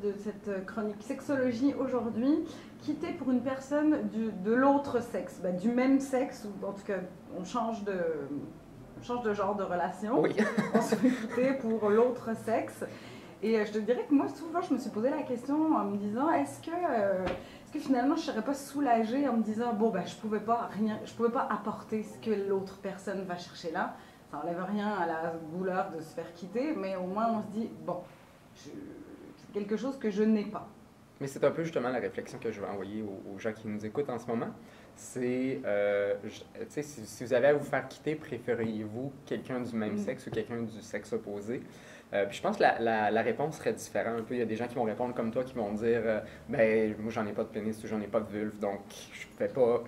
de cette chronique sexologie aujourd'hui, quitter pour une personne de l'autre sexe, du même sexe, ou en tout cas on change de genre de relation, Oui. on se fait quitter pour l'autre sexe. Et je te dirais que moi souvent je me suis posé la question en me disant est-ce que finalement je ne serais pas soulagée en me disant bon je pouvais pas apporter ce que l'autre personne va chercher là. Ça n'enlève rien à la douleur de se faire quitter, mais au moins on se dit bon, c'est quelque chose que je n'ai pas. Mais c'est un peu justement la réflexion que je vais envoyer aux gens qui nous écoutent en ce moment. C'est, tu sais, si vous avez à vous faire quitter, préfériez-vous quelqu'un du même sexe ou quelqu'un du sexe opposé? Puis je pense que la réponse serait différente un peu. Il y a des gens qui vont répondre comme toi, qui vont dire ben, moi, j'en ai pas de pénis ou j'en ai pas de vulve, donc je ne fais pas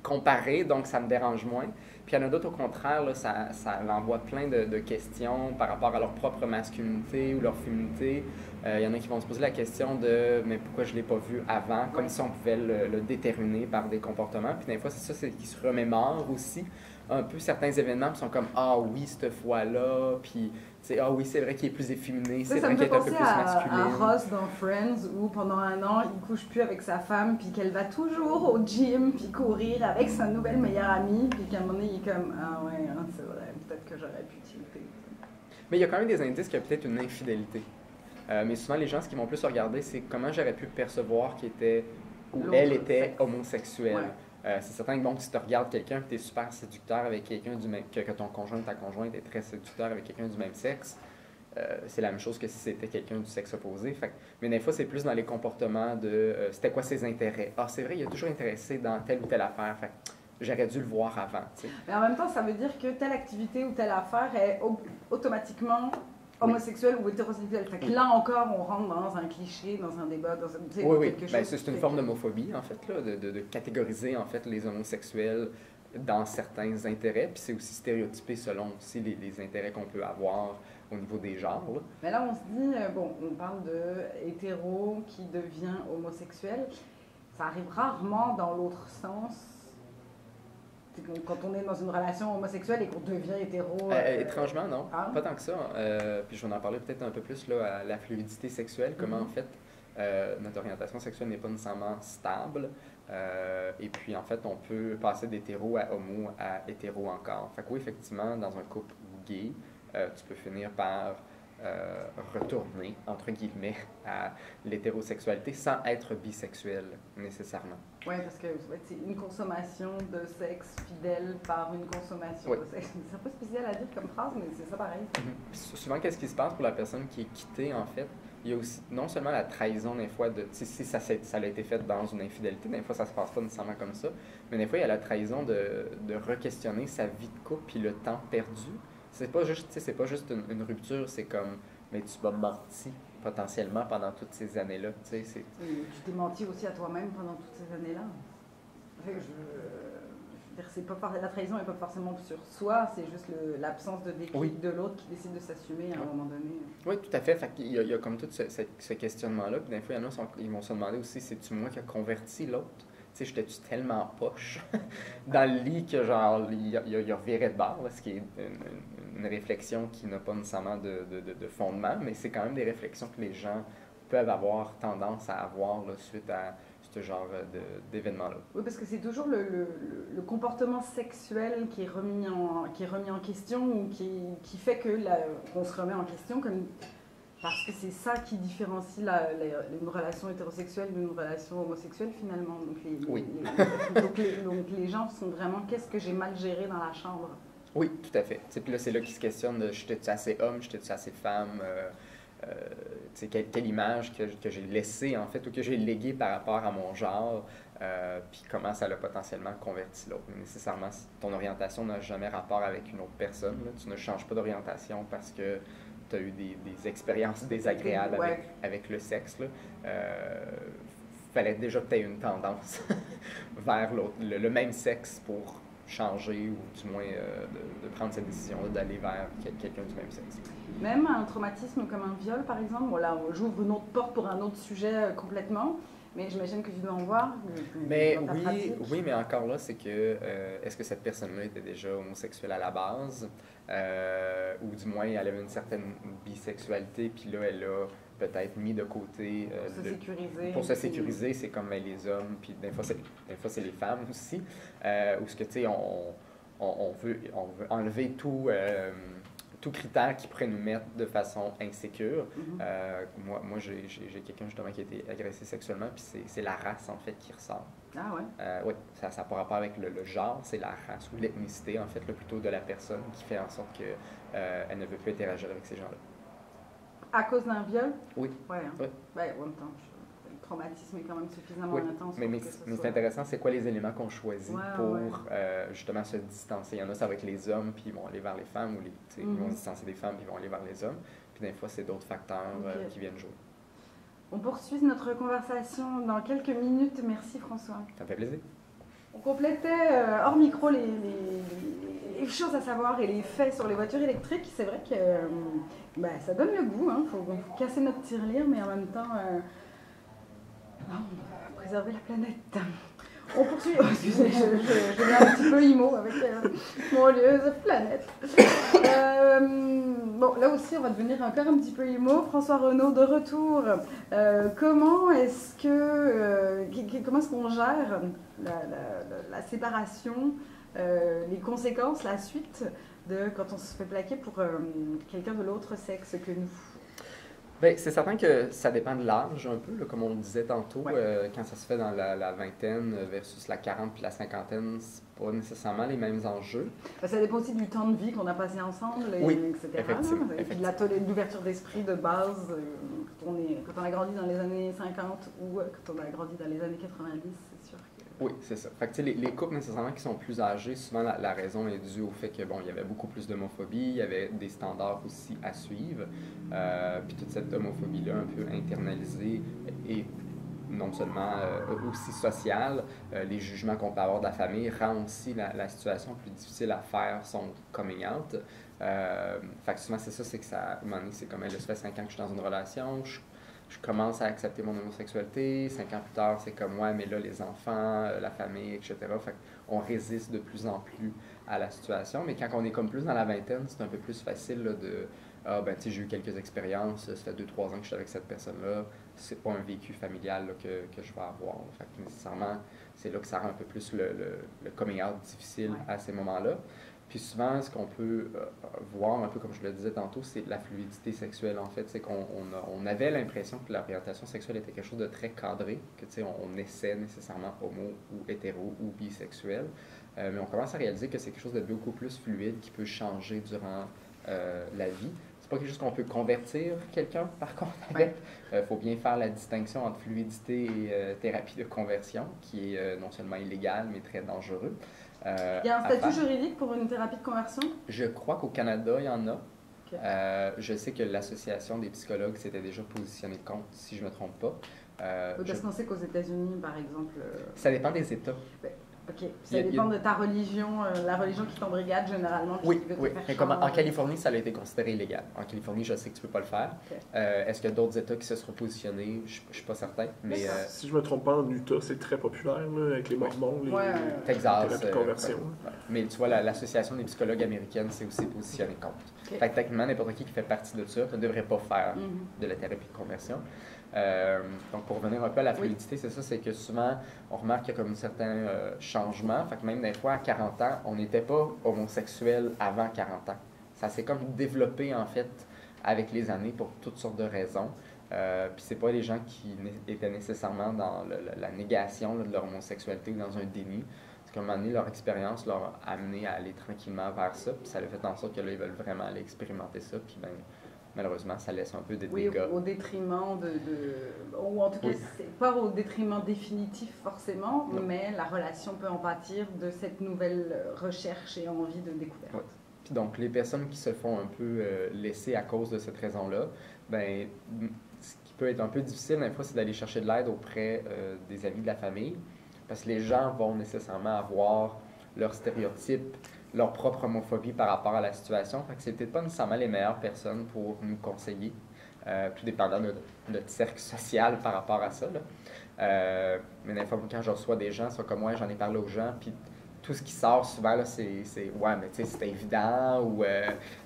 comparer, donc ça me dérange moins. Puis il y en a d'autres, au contraire, là, ça envoie plein de questions par rapport à leur propre masculinité ou leur féminité. Il y en a qui vont se poser la question de mais pourquoi je ne l'ai pas vu avant, comme si on pouvait le déterminer par des comportements. Puis des fois, c'est ça, c'est qu'ils se remémorent aussi un peu certains événements, qui sont comme ah oui, cette fois-là, puis ah oui, c'est vrai qu'il est plus efféminé, c'est vrai qu'il est un peu plus masculin. À Ross dans Friends, où pendant un an, il couche plus avec sa femme, puis qu'elle va toujours au gym, puis courir avec sa nouvelle meilleure amie, puis qu'à un moment donné, il est comme ah ouais, hein, c'est vrai, peut-être que j'aurais pu tilter. Mais il y a quand même des indices qu'il y a peut-être une infidélité. Mais souvent, les gens, ce qu'ils vont plus regarder, c'est comment j'aurais pu percevoir qu'il était ou elle était homosexuelle. Ouais. C'est certain que bon, si tu regardes quelqu'un et tu es super séducteur avec quelqu'un du même, que ton conjoint, ta conjointe est très séducteur avec quelqu'un du même sexe, c'est la même chose que si c'était quelqu'un du sexe opposé. Fait, mais des fois, c'est plus dans les comportements de c'était quoi ses intérêts. Ah, c'est vrai, il est toujours intéressé dans telle ou telle affaire. Fait, j'aurais dû le voir avant. T'sais. Mais en même temps, ça veut dire que telle activité ou telle affaire est automatiquement homosexuel ou hétérosexuel. Fait que là encore, on rentre dans un cliché, dans un débat, dans quelque chose. Ben, c'est une forme d'homophobie, en fait, là, de catégoriser en fait, les homosexuels dans certains intérêts. Puis c'est aussi stéréotypé selon aussi les intérêts qu'on peut avoir au niveau des genres. Là. Mais là, on se dit, bon, on parle de hétéro qui devient homosexuel. Ça arrive rarement dans l'autre sens. Quand on est dans une relation homosexuelle et qu'on devient hétéro... étrangement, non. Pas tant que ça. Puis je vais en parler peut-être un peu plus là, à la fluidité sexuelle, comment en fait notre orientation sexuelle n'est pas nécessairement stable. Et puis en fait, on peut passer d'hétéro à homo à hétéro encore. Fait que oui, effectivement, dans un couple gay, tu peux finir par retourner, entre guillemets, à l'hétérosexualité sans être bisexuel nécessairement. Oui, parce que c'est une consommation de sexe fidèle par une consommation de sexe. C'est un peu spécial à dire comme phrase, mais c'est ça pareil. Souvent, qu'est-ce qui se passe pour la personne qui est quittée, en fait? Il y a aussi non seulement la trahison, des fois, si ça a été fait dans une infidélité, des fois, ça se passe pas nécessairement comme ça, mais des fois, il y a la trahison de re-questionner sa vie de couple puis le temps perdu. C'est pas juste une rupture, c'est comme, mais tu m'as menti potentiellement pendant toutes ces années-là. Tu t'es menti aussi à toi-même pendant toutes ces années-là. La trahison n'est pas forcément sur soi, c'est juste l'absence de déclic de l'autre qui décide de s'assumer à un moment donné. Oui, tout à fait. Il y a comme tout ce questionnement-là. Puis des fois, il y en a ils vont se demander aussi, c'est-tu moi qui a converti l'autre? Tu sais, j'étais-tu tellement poche dans le lit que genre, il a reviré de bord, ce qui est une réflexion qui n'a pas nécessairement de fondement, mais c'est quand même des réflexions que les gens peuvent avoir tendance à avoir là, suite à ce genre d'événement-là. Oui, parce que c'est toujours le comportement sexuel qui est remis en question ou qui fait qu'on se remet en question parce que c'est ça qui différencie une relation hétérosexuelle d'une relation homosexuelle finalement. Donc les gens sont vraiment qu'est-ce que j'ai mal géré dans la chambre. Oui, tout à fait. Puis là, c'est là qu'ils se questionnent de j'étais-tu assez homme, j'étais-tu assez femme, quelle image que j'ai laissée en fait ou que j'ai léguée par rapport à mon genre, puis comment ça l'a potentiellement converti l'autre. Mais nécessairement, ton orientation n'a jamais rapport avec une autre personne. Là. Tu ne changes pas d'orientation parce que tu as eu des expériences désagréables avec le sexe. Fallait déjà que tu aies une tendance vers le même sexe pour changer ou du moins de prendre cette décision d'aller vers quelqu'un du même sexe. Même un traumatisme comme un viol, par exemple, voilà, j'ouvre une autre porte pour un autre sujet complètement, mais j'imagine que tu dois en voir. Mais oui, mais encore là, c'est que est-ce que cette personne-là était déjà homosexuelle à la base, ou du moins elle avait une certaine bisexualité, puis là elle a peut-être mis de côté. Pour se sécuriser. Pour se sécuriser, c'est comme les hommes, puis des fois, c'est les femmes aussi, où ce que, tu sais, on veut enlever tout critère qui pourrait nous mettre de façon insécure. Moi j'ai quelqu'un justement qui a été agressé sexuellement, puis c'est la race en fait qui ressort. Ah ouais? Oui, ça n'a pas rapport avec le genre, c'est la race ou l'ethnicité en fait, là, plutôt de la personne qui fait en sorte qu'elle elle ne veut plus interagir avec ces gens-là. À cause d'un viol? Oui. Ouais, hein? Oui. Ben, en même temps, le traumatisme est quand même suffisamment intense. Mais c'est intéressant, c'est quoi les éléments qu'on choisit pour justement se distancer. Il y en a, ça va être les hommes, puis ils vont aller vers les femmes, ou ils vont se distancer des femmes, puis ils vont aller vers les hommes. Puis des fois, c'est d'autres facteurs qui viennent jouer. On poursuit notre conversation dans quelques minutes. Merci François. Ça me fait plaisir. On complétait hors micro les choses à savoir et les faits sur les voitures électriques. C'est vrai que ça donne le goût. Il faut casser notre tirelire, mais en même temps, préserver la planète. On poursuit. Oh, excusez, je deviens un petit peu emo avec mon lieu de planète. Bon, là aussi, on va devenir encore un petit peu emo. François Renaud, de retour. Comment est-ce qu'on gère la séparation, les conséquences, la suite de quand on se fait plaquer pour quelqu'un de l'autre sexe que nous? Bien, c'est certain que ça dépend de l'âge un peu, là, comme on le disait tantôt. Quand ça se fait dans la vingtaine versus la 40 puis la cinquantaine, c'est pas nécessairement les mêmes enjeux. Ça dépend aussi du temps de vie qu'on a passé ensemble, etc. Effectivement. Et puis de l'ouverture d'esprit de base quand on a grandi dans les années 50 ou quand on a grandi dans les années 90, c'est sûr que... Oui, c'est ça. Fait que, les couples nécessairement qui sont plus âgés, souvent la raison est due au fait que il y avait beaucoup plus d'homophobie, il y avait des standards aussi à suivre, puis toute cette homophobie-là un peu internalisée et non seulement aussi sociale, les jugements qu'on peut avoir de la famille rend aussi la situation plus difficile à faire son coming out. Fait que souvent c'est ça, c'est que ça, à un moment donné, c'est comme, ça fait 5 ans que je suis dans une relation, je commence à accepter mon homosexualité. 5 ans plus tard, c'est comme moi, mais là, les enfants, la famille, etc. Fait qu'on résiste de plus en plus à la situation. Mais quand on est comme plus dans la vingtaine, c'est un peu plus facile là, de « Ah, ben, tu sais, j'ai eu quelques expériences, ça fait 2-3 ans que je suis avec cette personne-là, c'est pas un vécu familial là, que je vais avoir. » Fait que nécessairement, c'est là que ça rend un peu plus le coming out difficile à ces moments-là. Puis souvent, ce qu'on peut voir, un peu comme je le disais tantôt, c'est la fluidité sexuelle, en fait. C'est qu'on avait l'impression que l'orientation sexuelle était quelque chose de très cadré, que, tu sais, on essaie nécessairement homo ou hétéro ou bisexuel. Mais on commence à réaliser que c'est quelque chose de beaucoup plus fluide qui peut changer durant la vie. C'est pas quelque chose qu'on peut convertir quelqu'un, par contre, avec. Faut bien faire la distinction entre fluidité et thérapie de conversion, qui est non seulement illégale, mais très dangereux. Il y a un statut juridique pour une thérapie de conversion? Je crois qu'au Canada, il y en a. Okay. Je sais que l'Association des psychologues s'était déjà positionnée contre, si je ne me trompe pas. Parce qu'on sait qu'aux États-Unis, par exemple... Ça dépend des États. OK. Ça dépend de ta religion, la religion qui t'embrigade généralement. Oui. Mais comme en Californie, ça a été considéré illégal. En Californie, je sais que tu ne peux pas le faire. Okay. Est-ce qu'il y a d'autres États qui se seront positionnés? Je ne suis pas certain. Mais, si je ne me trompe pas, en Utah, c'est très populaire là, avec les Mormons, les Texas, de conversion. Mais tu vois, l'Association des psychologues américaines s'est aussi positionnée contre. Okay. Fait que techniquement, n'importe qui fait partie de ça ne devrait pas faire de la thérapie de conversion. Donc, pour revenir un peu à la fluidité, c'est ça, c'est que souvent, on remarque qu'il y a comme un certain changement. Fait que même des fois, à 40 ans, on n'était pas homosexuel avant 40 ans. Ça s'est comme développé, en fait, avec les années pour toutes sortes de raisons. Puis c'est pas les gens qui étaient nécessairement dans la négation là, de leur homosexualité ou dans un déni. C'est qu'à un moment donné, leur expérience leur a amené à aller tranquillement vers ça. Puis ça a fait en sorte que là, ils veulent vraiment aller expérimenter ça. Puis malheureusement, ça laisse un peu des dégâts. Au détriment ou en tout cas, c'est pas au détriment définitif forcément, mais la relation peut en pâtir de cette nouvelle recherche et envie de découverte. Oui. Puis donc, les personnes qui se font un peu laisser à cause de cette raison-là, ben, ce qui peut être un peu difficile, des fois, c'est d'aller chercher de l'aide auprès des amis de la famille, parce que les gens vont nécessairement avoir leurs stéréotypes, leur propre homophobie par rapport à la situation. Fait que c'est peut-être pas nécessairement les meilleures personnes pour nous conseiller, tout dépendant de notre cercle social par rapport à ça. Là. Mais des fois, quand je reçois des gens, c'est comme moi, j'en ai parlé aux gens, puis tout ce qui sort souvent, là, c'est ouais, mais tu sais, c'était évident, ou tu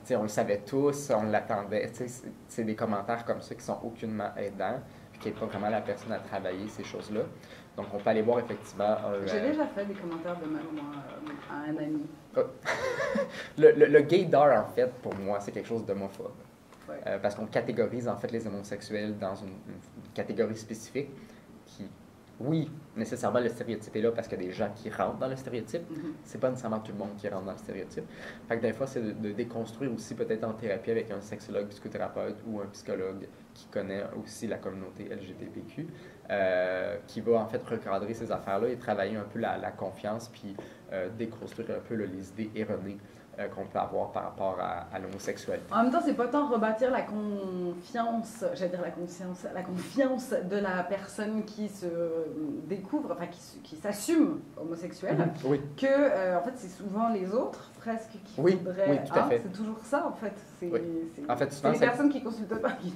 sais, on le savait tous, on l'attendait. Tu sais, c'est des commentaires comme ça qui sont aucunement aidants, puis qui n'aident pas vraiment la personne à travailler ces choses-là. Donc, on peut aller voir effectivement. J'ai déjà fait des commentaires de même, moi, à un ami. Le gaydar, en fait, pour moi, c'est quelque chose d'homophobe. Ouais. Parce qu'on catégorise, en fait, les homosexuels dans une catégorie spécifique qui, oui, nécessairement, le stéréotype est là parce qu'il y a des gens qui rentrent dans le stéréotype. C'est pas nécessairement tout le monde qui rentre dans le stéréotype. Fait que des fois, c'est de déconstruire aussi, peut-être en thérapie avec un sexologue, psychothérapeute ou un psychologue qui connaît aussi la communauté LGBTQ, qui va en fait recadrer ces affaires-là et travailler un peu la confiance, puis déconstruire un peu là, les idées erronées qu'on peut avoir par rapport à l'homosexualité. En même temps, c'est pas tant rebâtir la confiance, j'allais dire la confiance de la personne qui se découvre, enfin qui s'assume homosexuelle, Oui. que en fait c'est souvent les autres presque qui voudraient. Oui, tout à fait. C'est toujours ça en fait. C'est en fait, souvent, les personnes qui consultent pas qui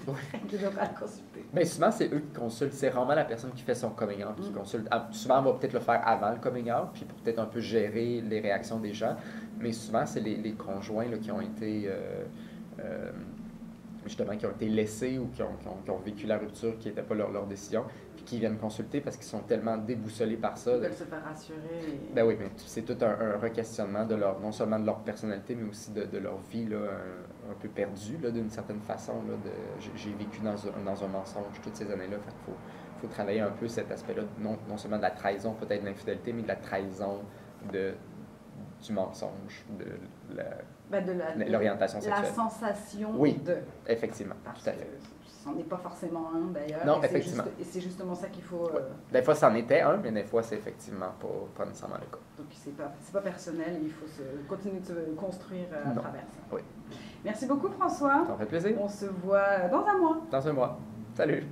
devraient le consulter. Mais souvent, c'est eux qui consultent. C'est rarement la personne qui fait son coming out qui consulte. Souvent, on va peut-être le faire avant le coming out, puis pour peut-être un peu gérer les réactions des gens. Mais souvent, c'est les conjoints là, qui ont été justement qui ont été laissés ou qui ont vécu la rupture, qui n'était pas leur décision, puis qui viennent consulter parce qu'ils sont tellement déboussolés par ça. Ils veulent se faire rassurer. Ben oui, mais c'est tout un re-questionnement de leur, non seulement de leur personnalité, mais aussi de leur vie là, un peu perdue là, d'une certaine façon. Là, j'ai vécu dans un mensonge toutes ces années-là. Il faut travailler un peu cet aspect-là, non seulement de la trahison, peut-être de l'infidélité, mais de la trahison du mensonge, de l'orientation sexuelle. La sensation de... Effectivement, parce tout à fait. C'en est pas forcément un d'ailleurs. Non, effectivement. Et c'est justement ça qu'il faut... Des fois, c'en était un, mais des fois, c'est effectivement pas nécessairement le cas. Donc, c'est pas personnel, il faut continuer de se construire à travers ça. Oui. Merci beaucoup, François. Ça me fait plaisir. On se voit dans un mois. Dans un mois. Salut.